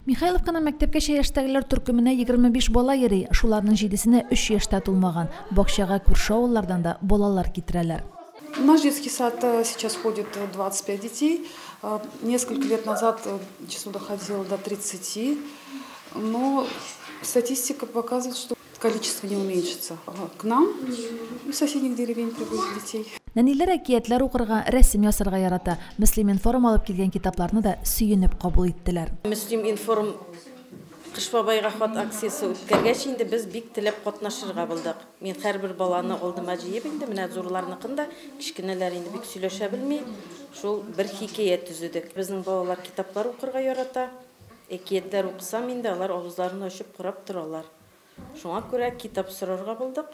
Михайловканың мәктәпкәчә яшьтәгеләр төркеменә 25 бала йөри, шуларның 7-сенә 3 яшьтә тулмаган. Бакчага күрше авыллардан да балалар китерәләр. В наш детский сад сейчас ходит 25 детей. Несколько лет назад число доходило до 30, но статистика показывает, что количество не уменьшится. К нам из соседних деревень привозят детей. Нәниләр әкиятләр укырга, рәсем ясарга ярата. Мөслим информ алып килгән китапларны да сөенеп кабул иттеләр. Мөслим информ Кыш бабайга хат акциясы үткәргәч инде без бик теләп катнашырга булдык. Мин һәрбер баланы алдыма җыеп инде менә зурларныкында, кичкенәләр инде бик сөйләшә белми, шул бер хикәя төзедек. Безнең балалар китаплар укырга ярата. Әкиятләр укысам инде алар авызларын ачып карап торалар. Шуңа күрә китап сорарга булдык.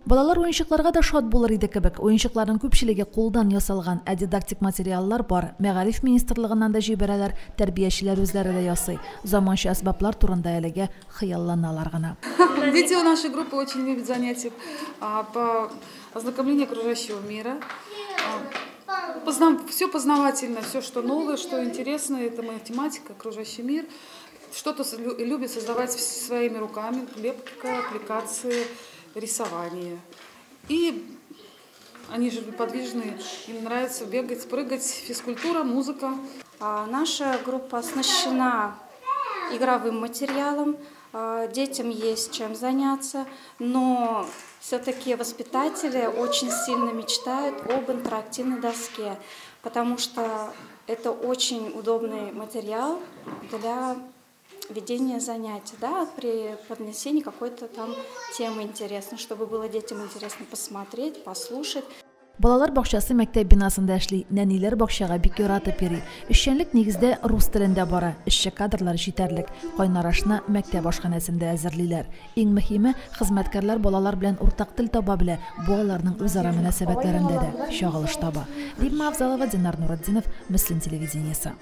Балалар уенчыкларга да шат булыр иде кебек. Уенчыкларның күпчелеге кулдан ясалган, ә дидактик материаллар бар. Мәгариф министрлыгыннан да җибәрәләр, тәрбиячеләр үзләре дә ясый. Заманча әсбаплар турында әлегә хыялланалар гына. Дети у нашей группы очень любят занятия по ознакомлению окружающего мира. Все познавательно, все, что новое, что интересно, это математика, окружающий мир. Что-то любят создавать своими руками, лепка, аппликации, рисование. И они же подвижные, им нравится бегать, прыгать, физкультура, музыка. Наша группа оснащена игровым материалом, детям есть чем заняться, но все-таки воспитатели очень сильно мечтают об интерактивной доске, потому что это очень удобный материал для ведение занятий, да, при поднесении какой-то там темы интересной, чтобы было детям интересно посмотреть, послушать. Балалар бакчасы мәктәп бинасында эшли, нәниләр бакчага бик яратып йөри. Эшчәнлек нигездә рус телендә бара, эшче кадрлар җитәрлек. Кайнар ашны мәктәп ашханәсендә әзерлиләр. Иң мөһиме, хезмәткәрләр балалар белән уртак тел таба белә, бу аларның үзара мөнәсәбәтләрендә дә чагылыш таба. Римма Авзалова, Динар Нуретдинов, Мөслим телевидениесе.